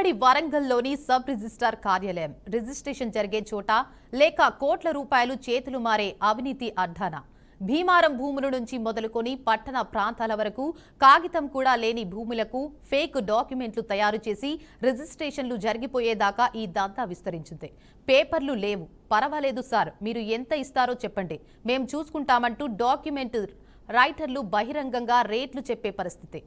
ఉమ్మడి వరంగల్లోని sub registrar కార్యాలయం registration జరిగే చోట లేక కోట్ల రూపాయలు చేతులు మారే అవినీతి అడ్డాన భీమారం భూముల నుంచి మొదలుకొని పట్టణ ప్రాంతాల వరకు కాగితం కూడా లేని భూములకు ఫేక్ డాక్యుమెంట్లు తయారు చేసి రిజిస్ట్రేషన్లు జరిగిపోయేదాకా ఈ దంతా విస్తరించింది. పేపర్లు లేవు, పర్వాలేదు సార్, మీరు ఎంత ఇస్తారో చెప్పండి, మేం చూసుకుంటామంటూ డాక్యుమెంట్ రైటర్లు బహిరంగంగా రేట్లు చెప్పే పరిస్థితి.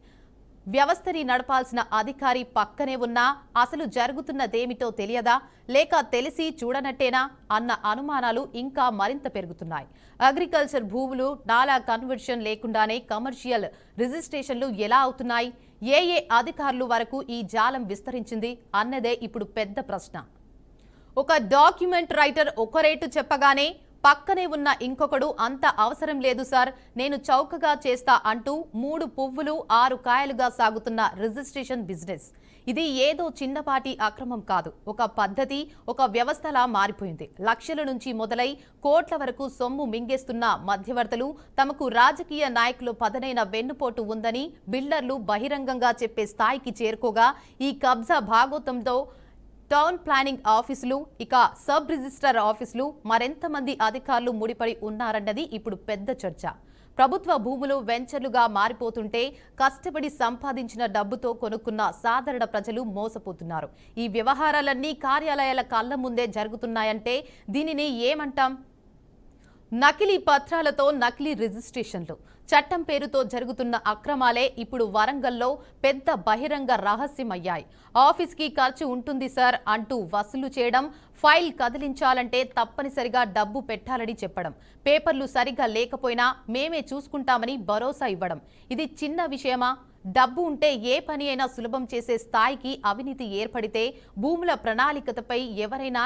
వ్యవస్థని నడపాల్సిన అధికారి పక్కనే ఉన్నా అసలు జరుగుతున్నదేమిటో తెలియదా, లేక తెలిసి చూడనట్టేనా అన్న అనుమానాలు ఇంకా మరింత పెరుగుతున్నాయి. అగ్రికల్చర్ భూములు నాలా కన్వర్షన్ లేకుండానే కమర్షియల్ రిజిస్ట్రేషన్లు ఎలా అవుతున్నాయి, ఏ అధికారులు వరకు ఈ జాలం విస్తరించింది అన్నదే ఇప్పుడు పెద్ద ప్రశ్న. ఒక డాక్యుమెంట్ రైటర్ ఒక రేటు చెప్పగానే పక్కనే ఉన్న ఇంకొకడు అంత అవసరం లేదు సార్, నేను చౌకగా చేస్తా అంటూ 3 పువ్వులు 6 కాయలుగా సాగుతున్న రిజిస్ట్రేషన్ బిజినెస్. ఇది ఏదో చిన్నపాటి అక్రమం కాదు, ఒక పద్ధతి, ఒక వ్యవస్థలా మారిపోయింది. లక్షల నుంచి మొదలై కోట్ల వరకు సొమ్ము మింగేస్తున్న మధ్యవర్తులు తమకు రాజకీయ నాయకులు పదనైన వెన్నుపోటు ఉందని బిల్డర్లు బహిరంగంగా చెప్పే స్థాయికి చేరుకోగా ఈ కబ్జా భాగోతంతో టౌన్ ప్లానింగ్ ఆఫీసులు, ఇక సబ్ రిజిస్ట్రార్ ఆఫీసులు మరెంతమంది అధికారులు ముడిపడి ఉన్నారన్నది ఇప్పుడు పెద్ద చర్చ. ప్రభుత్వ భూములు వెంచర్లుగా మారిపోతుంటే కష్టపడి సంపాదించిన డబ్బుతో కొనుక్కున్న సాధారణ ప్రజలు మోసపోతున్నారు. ఈ వ్యవహారాలన్నీ కార్యాలయాల కళ్ల ముందే జరుగుతున్నాయంటే దీనిని ఏమంటాం? నకిలీ పత్రాలతో నకిలీ రిజిస్ట్రేషన్లు, చట్టం పేరుతో జరుగుతున్న అక్రమాలే ఇప్పుడు వరంగల్లో పెద్ద బహిరంగ రహస్యమయ్యాయి. ఆఫీస్కి ఖర్చు ఉంటుంది సార్ అంటూ వసూలు చేయడం, ఫైల్ కదిలించాలంటే తప్పనిసరిగా డబ్బు పెట్టాలని చెప్పడం, పేపర్లు సరిగ్గా లేకపోయినా మేమే చూసుకుంటామని భరోసా ఇవ్వడం. ఇది చిన్న విషయమా? డబ్బు ఉంటే ఏ పని అయినా సులభం చేసే స్థాయికి అవినీతి ఏర్పడితే భూముల ప్రణాళికతపై ఎవరైనా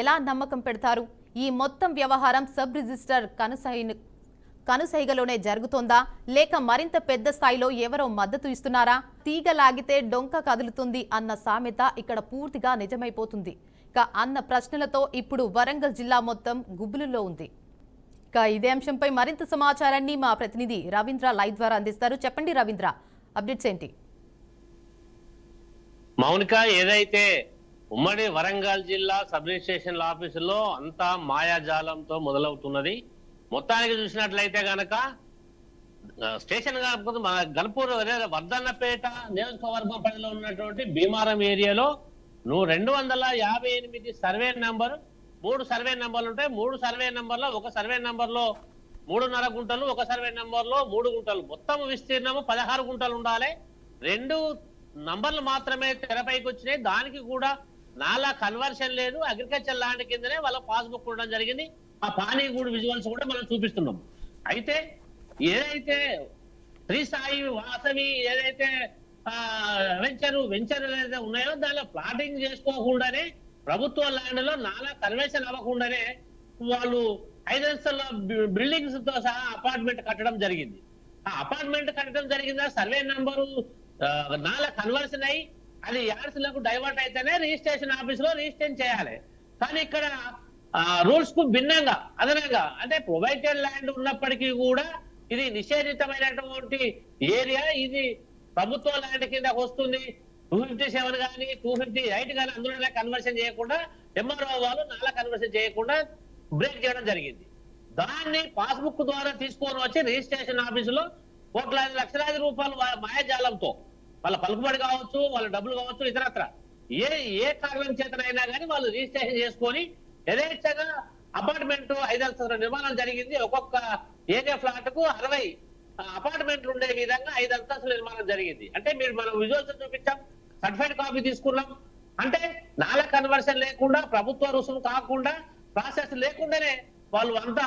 ఎలా నమ్మకం పెడతారు? ఈ మొత్తం వ్యవహారం సబ్ రిజిస్టర్ కనుసైగలోనే జరుగుతోందా, లేక మరింత పెద్ద స్థాయిలో ఎవరో మద్దతు ఇస్తున్నారా? తీగ లాగితే డొంక కదులుతుంది అన్న సామెత ఇక్కడ పూర్తిగా నిజమైపోతుంది అన్న ప్రశ్నలతో ఇప్పుడు వరంగల్ జిల్లా మొత్తం గుబులులో ఉంది. ఇదే అంశంపై మరింత సమాచారాన్ని మా ప్రతినిధి రవీంద్ర లైవ్ ద్వారా అందిస్తారు. చెప్పండి రవీంద్ర, అప్డేట్స్ ఏంటి? మౌనిక, ఏదైతే ఉమ్మడి వరంగల్ జిల్లా సబ్ రిజిస్ట్రేషన్ ఆఫీసులో అంతా మాయాజాలంతో మొదలవుతున్నది. మొత్తానికి చూసినట్లయితే గనక స్టేషన్ గన్పూర్ వర్ధన్నపేట నియోజకవర్గం పరిధిలో ఉన్నటువంటి భీమారం ఏరియాలో 258 సర్వే నంబర్, 3 సర్వే నంబర్లు ఉంటాయి. 3 సర్వే నంబర్లో ఒక సర్వే నంబర్లో 3.5 గుంటలు, ఒక సర్వే నంబర్లో 3 గుంటలు, మొత్తం విస్తీర్ణము 16 గుంటలు ఉండాలి. 2 నంబర్లు మాత్రమే తెరపైకి వచ్చినాయి. దానికి కూడా నాలా కన్వర్షన్ లేదు, అగ్రికల్చర్ ల్యాండ్ కిందనే వాళ్ళ పాస్బుక్ ఉండడం జరిగింది. ఆ పానీగూడు విజువల్స్ కూడా మనం చూపిస్తున్నాం. అయితే ఏదైతే శ్రీసాయి వాసవి ఏదైతే వెంచర్ ఏదైతే ఉన్నాయో దానిలో ప్లాటింగ్ చేసుకోకుండానే ప్రభుత్వ ల్యాండ్ లో నాలా కన్వర్షన్ అవ్వకుండానే వాళ్ళు 5 అంతస్తుల బిల్డింగ్స్ తో సహా అపార్ట్మెంట్ కట్టడం జరిగింది. ఆ అపార్ట్మెంట్ కట్టడం జరిగిందా సర్వే నంబరు నాలా కన్వర్షన్ అయ్యి అది యార్డ్స్లకు డైవర్ట్ అయితేనే రిజిస్ట్రేషన్ ఆఫీస్ లో రిజిస్ట్రేషన్ చేయాలి. కానీ ఇక్కడ రూల్స్ కు భిన్నంగా అదనంగా అంటే ప్రొవైడెడ్ ల్యాండ్ ఉన్నప్పటికీ కూడా ఇది నిషేధితమైనటువంటి ఏరియా, ఇది ప్రభుత్వ ల్యాండ్ కింద వస్తుంది. 257 కానీ 258 కానీ అందులోనే కన్వర్షన్ చేయకుండా ఎంఆర్ఓ వాళ్ళు నాలా కన్వర్షన్ చేయకుండా బ్రేక్ చేయడం జరిగింది. దాన్ని పాస్బుక్ ద్వారా తీసుకొని వచ్చి రిజిస్ట్రేషన్ ఆఫీసులో కోట్లాది లక్షలాది రూపాయలు మాయాజాలంతో వాళ్ళ పలుకుబడి కావచ్చు, వాళ్ళ డబ్బులు కావచ్చు, ఇతరత్ర ఏ కారణం చేతనైనా కానీ వాళ్ళు రిజిస్ట్రేషన్ చేసుకొని యథేచ్ఛగా అపార్ట్మెంట్ 5 అంతస్తుల నిర్మాణం జరిగింది. ఒక్కొక్క ఏరియా ఫ్లాట్ కు 60 అపార్ట్మెంట్లు ఉండే విధంగా 5 అంతస్తుల నిర్మాణం జరిగింది. అంటే మనం విజువల్స్ చూపించాం, సర్టిఫైడ్ కాపీ తీసుకున్నాం. అంటే నాలా కన్వర్షన్ లేకుండా, ప్రభుత్వ రుసుము కాకుండా, ప్రాసెస్ లేకుండానే వాళ్ళు అంతా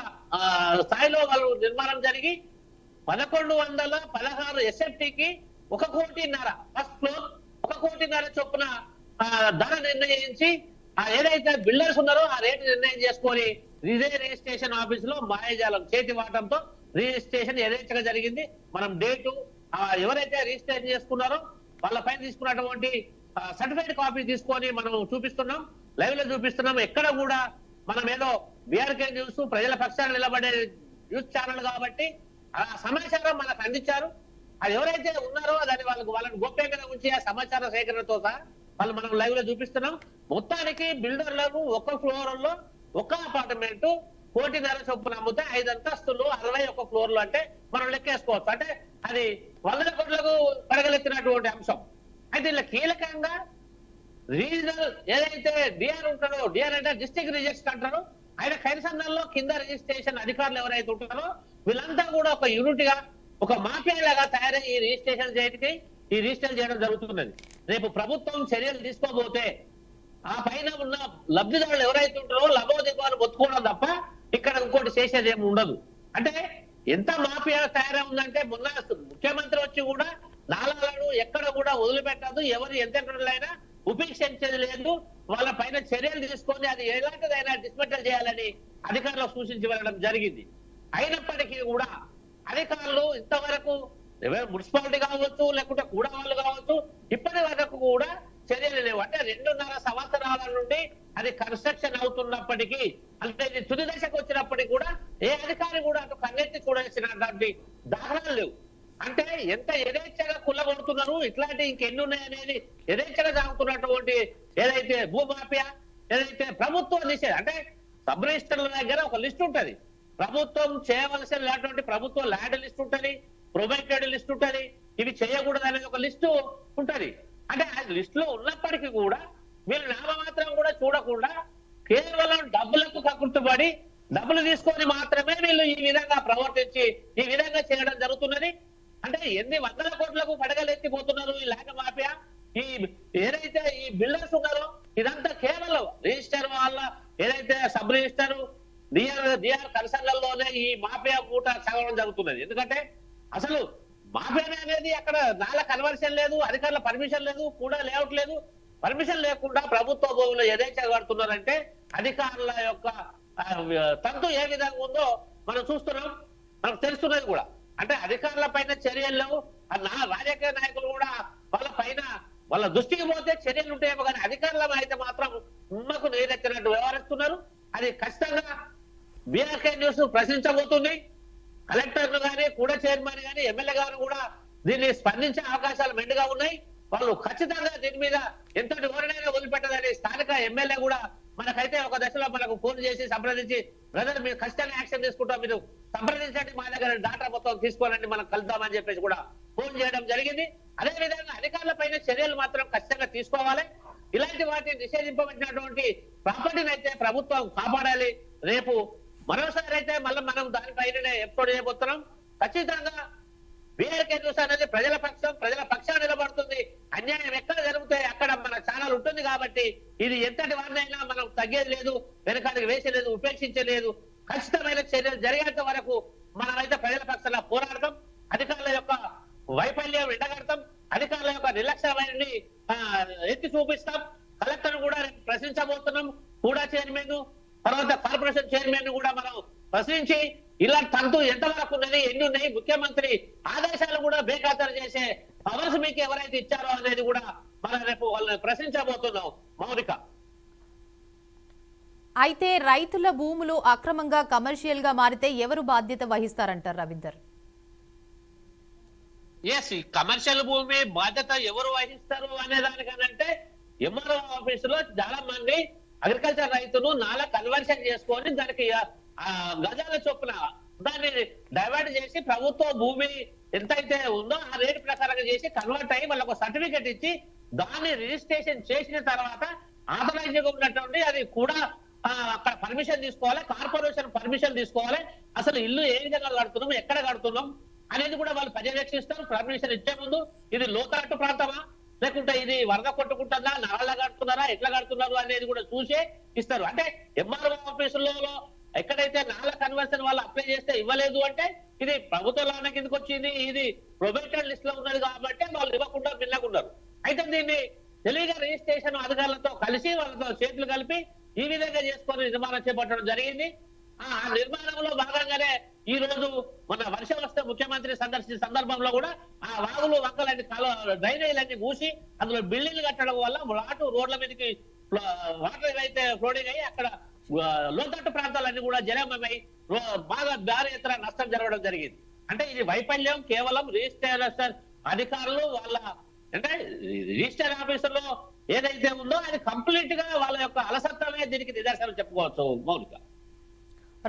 స్థాయిలో వాళ్ళు నిర్మాణం జరిగి 1116 ఎస్ఎఫ్టీకి 1,50,00,000 ఫస్ట్ ఫ్లోర్ 1,50,00,000 చొప్పున ధర నిర్ణయించి ఏదైతే బిల్డర్స్ ఉన్నారో ఆ రేటు నిర్ణయం చేసుకొని రిజిస్ట్రేషన్ ఆఫీస్ లో మాయాజాలం చేతి వాటంతో రిజిస్ట్రేషన్ యథేచ్ఛగా జరిగింది. మనం డేటు ఎవరైతే రిజిస్ట్రేషన్ చేసుకున్నారో వాళ్ళ పైన తీసుకున్నటువంటి సర్టిఫైడ్ కాపీ తీసుకొని మనం చూపిస్తున్నాం, లైవ్ లో చూపిస్తున్నాం. ఎక్కడ కూడా మనం ఏదో బీఆర్కే న్యూస్ ప్రజల పక్షాన నిలబడే న్యూస్ ఛానల్ కాబట్టి ఆ సమాచారం మనకు అందించారు. అది ఎవరైతే ఉన్నారో దాన్ని వాళ్ళని గోప్యంగా ఉంచి ఆ సమాచార సేకరణతో వాళ్ళు మనం లైవ్ లో చూపిస్తున్నాం. మొత్తానికి బిల్డర్లకు ఒక ఫ్లోర్ లో ఒక అపార్ట్మెంట్ 1.5 చొప్పున అమ్మితే 5 అంతస్తులు 61 ఫ్లోర్లు అంటే మనం లెక్కేసుకోవచ్చు. అంటే అది 100 కోట్లకు పడగలెత్తినటువంటి అంశం. అయితే ఇలా కీలకంగా రీజనల్ ఏదైతే డిఆర్ ఉంటాడో, డిఆర్ అంటే డిస్ట్రిక్ట్ రిజిస్టర్ అంటారు, ఆయన ఖైరసంద్రంలో కింద రిజిస్ట్రేషన్ అధికారులు ఎవరైతే ఉంటారో వీళ్ళంతా కూడా ఒక యూనిట్ గా ఒక మాఫియా లాగా తయారై ఈ రిజిస్ట్రేషన్ చేయడం జరుగుతున్నది. రేపు ప్రభుత్వం చర్యలు తీసుకోబోతే ఆ పైన ఉన్న లబ్ధిదారులు ఎవరైతే ఉంటారో లబోదిబాలు బొత్తుకోవడం తప్ప ఇక్కడ ఇంకోటి చేసేది ఏమి ఉండదు. అంటే ఎంత మాఫియా తయారై ఉందంటే మొన్న ముఖ్యమంత్రి వచ్చి కూడా నాలాలను ఎక్కడ కూడా వదిలిపెట్టదు, ఎవరు ఎంతైనా ఉపేక్షించేది లేదు, వాళ్ళ పైన చర్యలు తీసుకొని అది ఎలాంటిదైనా డిస్మెంటల్ చేయాలని అధికారులకు సూచించి వెళ్ళడం జరిగింది. అయినప్పటికీ కూడా అధికారులు ఇంతవరకు మున్సిపాలిటీ కావచ్చు లేకుంటే కూడా వాళ్ళు కావచ్చు ఇప్పటి వరకు కూడా చర్యలు లేవు. అంటే 2.5 సంవత్సరాల నుండి అది కన్స్ట్రక్షన్ అవుతున్నప్పటికీ, అంటే ఇది తుది దశకు వచ్చినప్పటికీ కూడా ఏ అధికారి కూడా అటు కన్నెత్తి చూడాల్సినటువంటి దాఖలాలు లేవు. అంటే ఎంత యథేచ్ఛగా కుల్లగొడుతున్నారు, ఇట్లాంటి ఇంకెన్ని ఉన్నాయనేది యథేచ్ఛగా సాగుతున్నటువంటి ఏదైతే భూమాఫియా, ఏదైతే ప్రభుత్వం నిషేధం అంటే సబ్ రిజిస్టర్ల దగ్గర ఒక లిస్ట్ ఉంటది, ప్రభుత్వం చేయవలసినటువంటి ప్రభుత్వ ల్యాండ్ లిస్ట్ ఉంటది, ప్రొబైటెడ్ లిస్ట్ ఉంటది, ఇవి చేయకూడదు అనేది ఒక లిస్టు ఉంటది. అంటే ఆ లిస్ట్ లో ఉన్నప్పటికీ కూడా వీళ్ళు నామమాత్రం కూడా చూడకుండా కేవలం డబ్బులకు కక్కుర్తుపడి డబ్బులు తీసుకొని మాత్రమే వీళ్ళు ఈ విధంగా ప్రవర్తించి ఈ విధంగా చేయడం జరుగుతున్నది. అంటే ఎన్ని 100 కోట్లకు పడగలెత్తిపోతున్నారు ఈ ల్యాండ్ మాఫియా. ఈ ఏదైతే ఈ బిల్డర్స్ ఉన్నారో ఇదంతా కేవలం రిజిస్టర్ వాళ్ళ ఏదైతే సబ్ రిజిస్టర్ డిఆర్ కన్సర్న్లోనే ఈ మాఫియా మూట సాగడం జరుగుతున్నది. ఎందుకంటే అసలు మాఫియా అనేది అక్కడ నాల కన్వర్షన్ లేదు, అధికారుల పర్మిషన్ లేదు, కూడా లేఅవుట్ లేదు, పర్మిషన్ లేకుండా ప్రభుత్వ భూములు ఏదైతే కడుతున్నారంటే అధికారుల యొక్క తంతు ఏ విధంగా ఉందో మనం చూస్తున్నాం, మనకు తెలుస్తున్నది కూడా. అంటే అధికారుల పైన చర్యలు లేవు, రాజకీయ నాయకులు కూడా వాళ్ళ పైన వాళ్ళ దృష్టికి పోతే చర్యలు ఉంటాయేమో కానీ అధికారుల అయితే మాత్రం ఉమ్మకు నీరెత్తినట్టు వ్యవహరిస్తున్నారు. అది ఖచ్చితంగా బీఆర్కే న్యూస్ ప్రశ్నించబోతుంది. కలెక్టర్లు కానీ కూడా చైర్మన్ కానీ ఎమ్మెల్యే గారు కూడా దీన్ని స్పందించే అవకాశాలు మెండుగా ఉన్నాయి. వాళ్ళు ఖచ్చితంగా దీని మీద ఎంతటి ఎవరినైనా వదిలిపెట్టదని స్థానిక ఎమ్మెల్యే కూడా మనకైతే ఒక దశలో మనకు ఫోన్ చేసి సంప్రదించి, బ్రదర్ మీరు ఖచ్చితంగా యాక్షన్ తీసుకుంటాం, మీరు సంప్రదించండి, మా దగ్గర డాటా మొత్తం తీసుకోవాలండి, మనం కలుద్దామని చెప్పేసి కూడా ఫోన్ చేయడం జరిగింది. అదే విధంగా అధికారుల పైన చర్యలు మాత్రం ఖచ్చితంగా తీసుకోవాలి. ఇలాంటి వాటిని నిషేధింపబడినటువంటి ప్రాపర్టీని అయితే ప్రభుత్వం కాపాడాలి. రేపు మరోసారి అయితే మళ్ళీ మనం దానిపైన ఎప్పుడు చేయబోతున్నాం. ఖచ్చితంగా బీఆర్కే న్యూస్ అనేది ప్రజల పక్షాన్ని నిలబడుతుంది. అన్యాయం ఎక్కడ జరిగితే అక్కడ మన ఛానల్ ఉంటుంది కాబట్టి ఇది ఎంతటి వారినైనా మనం తగ్గేది లేదు, వెనకాడికి వేసేలేదు, ఉపేక్షించలేదు. ఖచ్చితమైన చర్యలు జరిగేంత వరకు మనమైతే ప్రజల పక్షాన పోరాడతాం, అధికారుల యొక్క వైఫల్యం ఎండగడతాం, అధికారుల యొక్క నిర్లక్ష్యాన్ని ఎత్తి చూపిస్తాం. కలెక్టర్ కూడా ప్రశ్నించబోతున్నాం, కూడా చైర్మన్ తర్వాత కార్పొరేషన్ చైర్మన్ కూడా మనం ప్రశ్నించి ఇలా తంతు ఎంతవరకు ఉన్నది, ఎన్ని ఉన్నాయి, ముఖ్యమంత్రి ఆదేశాలు కూడా బేఖాతరు చేసే పవర్స్ మీకు ఎవరైతే ఇచ్చారో అనేది కూడా మనం రేపు వాళ్ళని ప్రశ్నించబోతున్నాం. మౌనిక, అయితే రైతుల భూములు అక్రమంగా కమర్షియల్ గా మారితే ఎవరు బాధ్యత వహిస్తారంటారు రవీందర్? ఎస్, ఈ కమర్షియల్ భూమి బాధ్యత ఎవరు వహిస్తారు అనే దానికనంటే ఎంఆర్ఓ ఆఫీసులో చాలా మంది అగ్రికల్చర్ రైతులు నాలా కన్వర్షన్ చేసుకొని దానికి గజాల చొప్పున దాన్ని డైవర్ట్ చేసి ప్రభుత్వ భూమి ఎంతైతే ఉందో ఆ రేటు ప్రకారంగా చేసి కన్వర్ట్ అయ్యి వాళ్ళకు సర్టిఫికెట్ ఇచ్చి దాన్ని రిజిస్ట్రేషన్ చేసిన తర్వాత ఆథరైజింగ్ ఉన్నటువంటి అది కూడా అక్కడ పర్మిషన్ తీసుకోవాలి, కార్పొరేషన్ పర్మిషన్ తీసుకోవాలి, అసలు ఇల్లు ఏ విధంగా కడుతున్నాం, ఎక్కడ కడుతున్నాం అనేది కూడా వాళ్ళు పర్యవేక్షిస్తారు. పర్మిషన్ ఇచ్చే ముందు ఇది లోతట్టు ప్రాంతమా లేకుంటే ఇది వరద కొట్టుకుంటుందా, నరాళ్ళ కడుతున్నారా, ఎట్లా కడుతున్నారు అనేది కూడా చూసే ఇస్తారు. అంటే ఎంఆర్ఓ ఆఫీసులలో ఎక్కడైతే నాల కన్వర్షన్ వాళ్ళు అప్లై చేస్తే ఇవ్వలేదు అంటే ఇది ప్రభుత్వ లాన కిందకి వచ్చింది, ఇది ప్రొబేటెడ్ లిస్ట్ లో ఉన్నది కాబట్టి వాళ్ళు ఇవ్వకుండా మిల్లకున్నారు. అయితే దీన్ని తెలివిగా రిజిస్ట్రేషన్ అధికారులతో కలిసి వాళ్ళతో చేతులు కలిపి ఈ విధంగా చేసుకొని నిర్మాణం చేపట్టడం జరిగింది. ఆ నిర్మాణంలో భాగంగానే ఈ రోజు మన వర్షం వస్తే ముఖ్యమంత్రి సందర్శించిన సందర్భంలో కూడా ఆ వాగులు వంకలన్నీ డ్రైనేజీలన్నీ మూసి అందులో బిల్డింగ్లు కట్టడం వల్ల రోడ్ల మీదకి వాటర్ అయితే ఫ్లోడింగ్ అయ్యి అక్కడ లోతట్టు ప్రాంతాలన్నీ కూడా జలమై బాగా భారీ ఎత్తున నష్టం జరగడం జరిగింది. అంటే ఇది వైఫల్యం కేవలం రిజిస్ట్రేషన్ అధికారులు వాళ్ళ అంటే రిజిస్టర్ ఆఫీసులో ఏదైతే ఉందో అది కంప్లీట్ గా వాళ్ళ యొక్క అలసత్వమే దీనికి నిదర్శనం చెప్పుకోవచ్చు మౌలిక.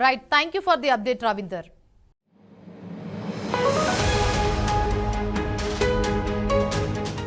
Right, thank you for the update Ravinder.